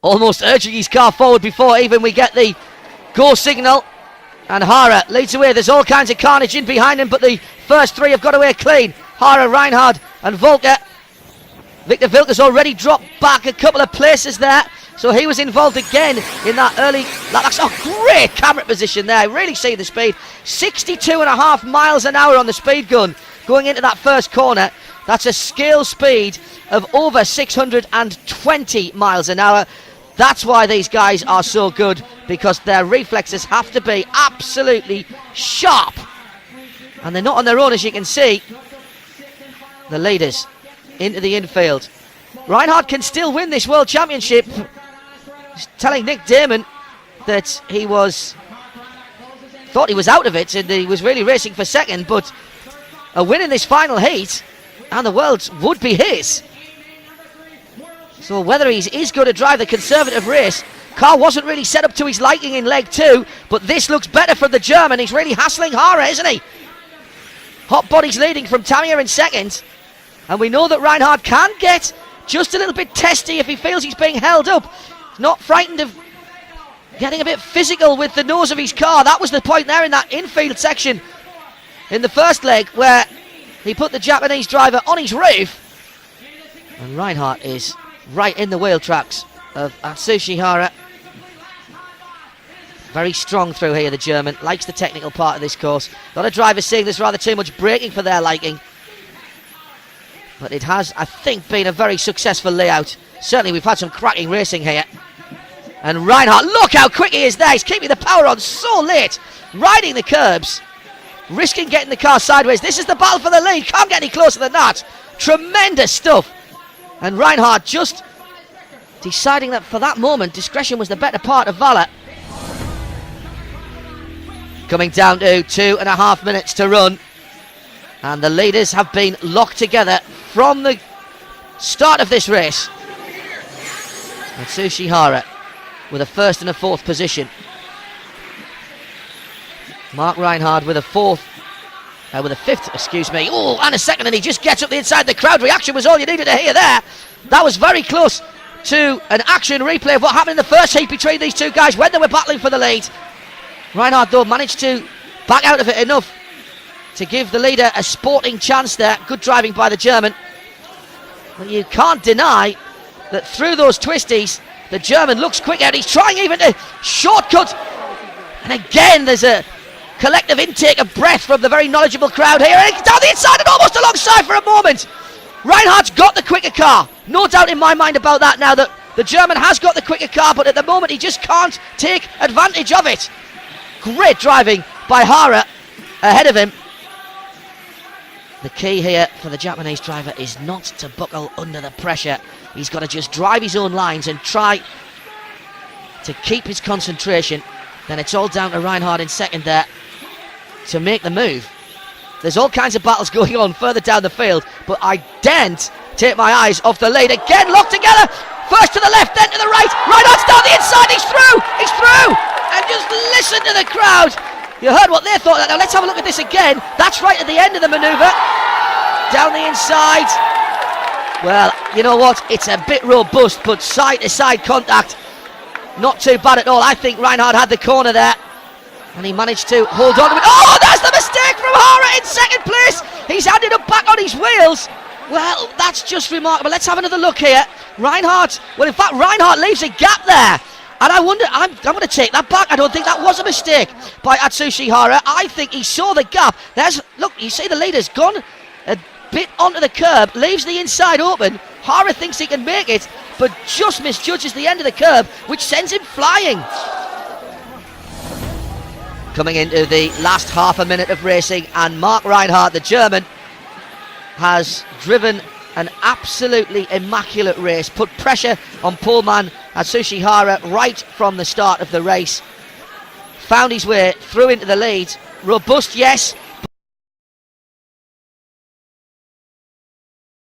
almost urging his car forward before even we get the go signal. And Aire leads away. There's all kinds of carnage in behind him, but the first three have got away clean. Aire, Reinhard and Volker. Victor Vilker's already dropped back a couple of places there, so he was involved again in that early. That's a great camera position there. Really see the speed. 62.5 miles an hour on the speed gun going into that first corner. That's a scale speed of over 620 miles an hour. That's why these guys are so good, because their reflexes have to be absolutely sharp. And they're not on their own, as you can see. The leaders into the infield. Reinhard can still win this World Championship. He's telling Nick Damon that thought he was out of it and he was really racing for second, but a win in this final heat and the world would be his. So whether he is going to drive the conservative race, car wasn't really set up to his liking in leg 2, but this looks better from the German. He's really hassling Aire, isn't he? Hot Body's leading from Tamiya in second, and we know that Reinhard can get just a little bit testy if he feels he's being held up. He's not frightened of getting a bit physical with the nose of his car. That was the point there in that infield section in the first leg where he put the Japanese driver on his roof, and Reinhard is right in the wheel tracks of Atsushi Aire. Very strong through here, the German. Likes the technical part of this course. A lot of drivers saying there's rather too much braking for their liking. But it has, I think, been a very successful layout. Certainly we've had some cracking racing here. And Reinhard, look how quick he is there. He's keeping the power on so late. Riding the curbs. Risking getting the car sideways. This is the battle for the lead. Can't get any closer than that. Tremendous stuff. And Reinhard just deciding that for that moment discretion was the better part of valour. Coming down to 2.5 minutes to run, and the leaders have been locked together from the start of this race. Atsushi Aire with a first and a fourth position. Mark Reinhard with a fifth, excuse me. Oh, and a second, and he just gets up the inside. The crowd reaction was all you needed to hear there. That was very close to an action replay of what happened in the first heat between these two guys when they were battling for the lead. Reinhard, though, managed to back out of it enough to give the leader a sporting chance there. Good driving by the German. But you can't deny that through those twisties, the German looks quick out. He's trying even to shortcut. And again, there's a collective intake of breath from the very knowledgeable crowd here. And down the inside and almost alongside for a moment. Reinhard's got the quicker car. No doubt in my mind about that now, that the German has got the quicker car, but at the moment he just can't take advantage of it. Great driving by Aire ahead of him. The key here for the Japanese driver is not to buckle under the pressure. He's got to just drive his own lines and try to keep his concentration. Then it's all down to Reinhard in second there to make the move. There's all kinds of battles going on further down the field, but I daren't take my eyes off the lead. Again, locked together. First to the left, then to the right. Reinhard's down the inside. He's through. He's through. And just listen to the crowd. You heard what they thought. Now let's have a look at this again. That's right at the end of the manoeuvre. Down the inside. Well, you know what? It's a bit robust, but side-to-side contact, not too bad at all. I think Reinhard had the corner there, and he managed to hold on to it. Oh, that's the mistake from Aire in second place. He's handed up back on his wheels. Well, that's just remarkable. Let's have another look here. Reinhard, well, in fact, Reinhard leaves a gap there. And I wonder, I'm going to take that back. I don't think that was a mistake by Atsushi Aire. I think he saw the gap. Look, you see the leader's gone a bit onto the curb, leaves the inside open. Aire thinks he can make it, but just misjudges the end of the curb, which sends him flying. Coming into the last half a minute of racing, and Mark Reinhard, the German, has driven an absolutely immaculate race, put pressure on poleman Atsushi Aire right from the start of the race. Found his way through into the lead. Robust, yes,